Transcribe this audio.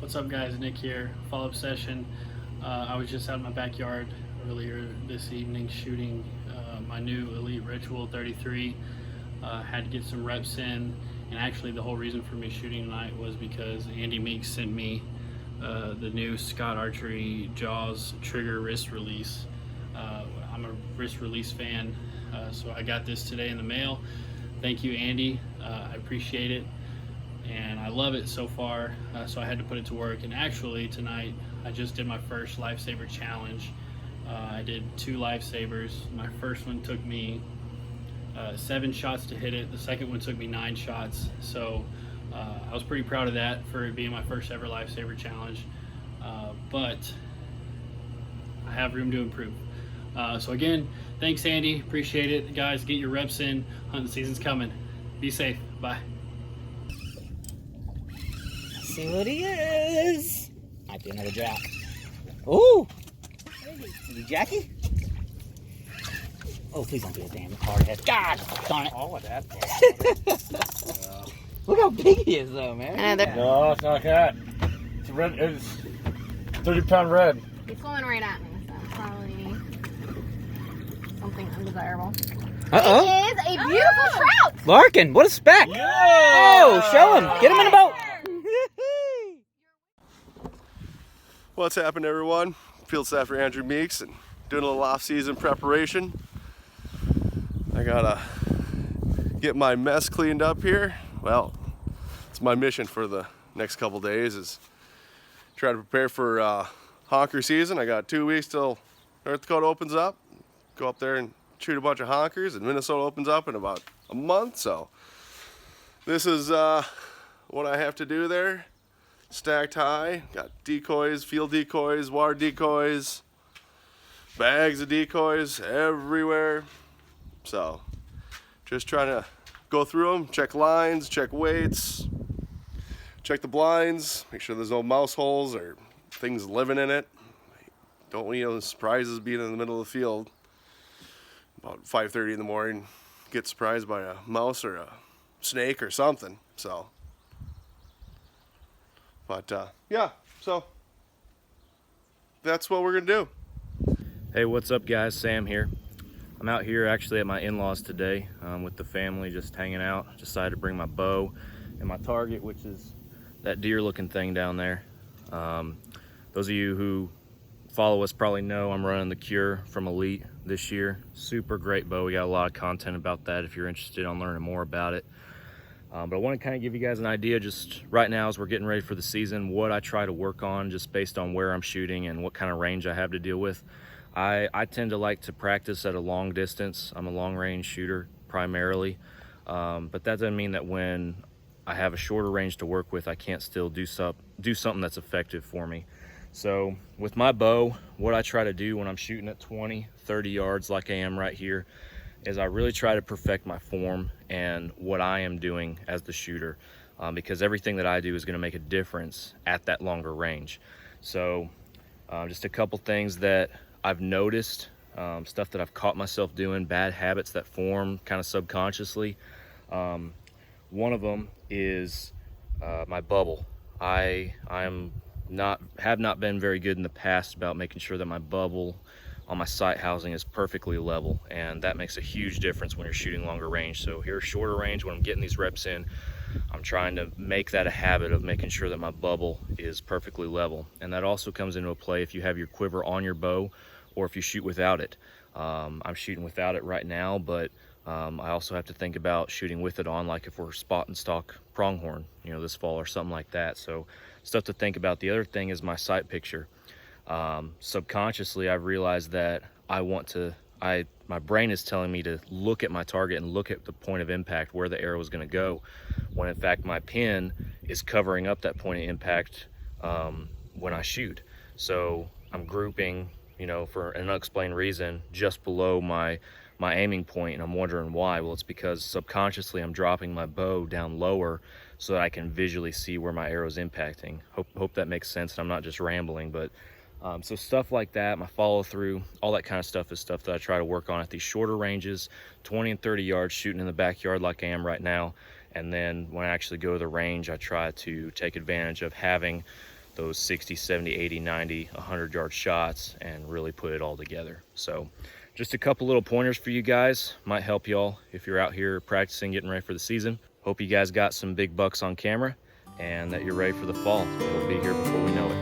What's up guys, Nick here. Follow-up session. I was just out in my backyard earlier this evening shooting my new Elite Ritual 33. Had to get some reps in, and actually the whole reason for me shooting tonight was because Andy Meeks sent me the new Scott Archery Jaws trigger wrist release. I'm a wrist release fan, so I got this today in the mail. Thank you, Andy. I appreciate it. And I love it so far, so I had to put it to work. And actually tonight I just did my first lifesaver challenge. I did 2 lifesavers. My first one took me 7 shots to hit it. The second one took me 9 shots. So I was pretty proud of that for it being my first ever lifesaver challenge. But I have room to improve. So again, thanks Andy, appreciate it. Guys, get your reps in. Hunting season's coming. Be safe, bye. See what he is. Might be another drop. Ooh! Is he Jackie? Oh, please don't be a damn hard head. God darn it. All of that. Look how big he is, though, man. No, it's not that. It's a red. It's 30-pound red. He's swimming right at me, so probably something undesirable. Uh-oh. It is a beautiful trout! Larkin, what a speck. Yeah. Oh, show him. Get him in the boat. What's happening, everyone? Field Staffer Andrew Meeks and doing a little off-season preparation. I gotta get my mess cleaned up here. Well, it's my mission for the next couple days is try to prepare for honker season. I got 2 weeks till North Dakota opens up. Go up there and shoot a bunch of honkers, and Minnesota opens up in about a month. So this is what I have to do there. Stacked high, got decoys, field decoys, water decoys, bags of decoys everywhere. So just trying to go through them, check lines, check weights, check the blinds, make sure there's no mouse holes or things living in it. Don't want any surprises being in the middle of the field about 5:30 in the morning, get surprised by a mouse or a snake or something. So but yeah, so that's what we're gonna do. Hey, what's up guys? Sam here. I'm out here actually at my in-laws today with the family, just hanging out. Decided to bring my bow and my target, which is that deer looking thing down there. Those of you who follow us probably know I'm running the Cure from Elite this year. Super great bow. We got a lot of content about that if you're interested in learning more about it. But I want to kind of give you guys an idea just right now as we're getting ready for the season, what I try to work on just based on where I'm shooting and what kind of range I have to deal with. I tend to like to practice at a long distance. I'm a long range shooter primarily, but that doesn't mean that when I have a shorter range to work with, I can't still do something that's effective for me. So with my bow, what I try to do when I'm shooting at 20, 30 yards like I am right here, is I really try to perfect my form and what I am doing as the shooter, because everything that I do is going to make a difference at that longer range. So just a couple things that I've noticed, stuff that I've caught myself doing, bad habits that form kind of subconsciously. One of them is my bubble. I have not been very good in the past about making sure that my bubble on my sight housing is perfectly level, and that makes a huge difference when you're shooting longer range. So here, shorter range, when I'm getting these reps in, I'm trying to make that a habit of making sure that my bubble is perfectly level. And that also comes into a play if you have your quiver on your bow or if you shoot without it. I'm shooting without it right now, but I also have to think about shooting with it on, like if we're spot and stock pronghorn, you know, this fall or something like that. So stuff to think about. The other thing is my sight picture. Subconsciously, I've realized that my brain is telling me to look at my target and look at the point of impact, where the arrow is going to go, when in fact my pin is covering up that point of impact when I shoot. So I'm grouping, you know, for an unexplained reason, just below my aiming point, and I'm wondering why. Well, it's because subconsciously I'm dropping my bow down lower so that I can visually see where my arrow is impacting. Hope that makes sense, and I'm not just rambling, but so stuff like that, my follow through, all that kind of stuff is stuff that I try to work on at these shorter ranges, 20 and 30 yards, shooting in the backyard like I am right now. And then when I actually go to the range, I try to take advantage of having those 60, 70, 80, 90, 100-yard shots and really put it all together. So just a couple little pointers for you guys. Might help y'all if you're out here practicing, getting ready for the season. Hope you guys got some big bucks on camera and that you're ready for the fall. It'll be here before we know it.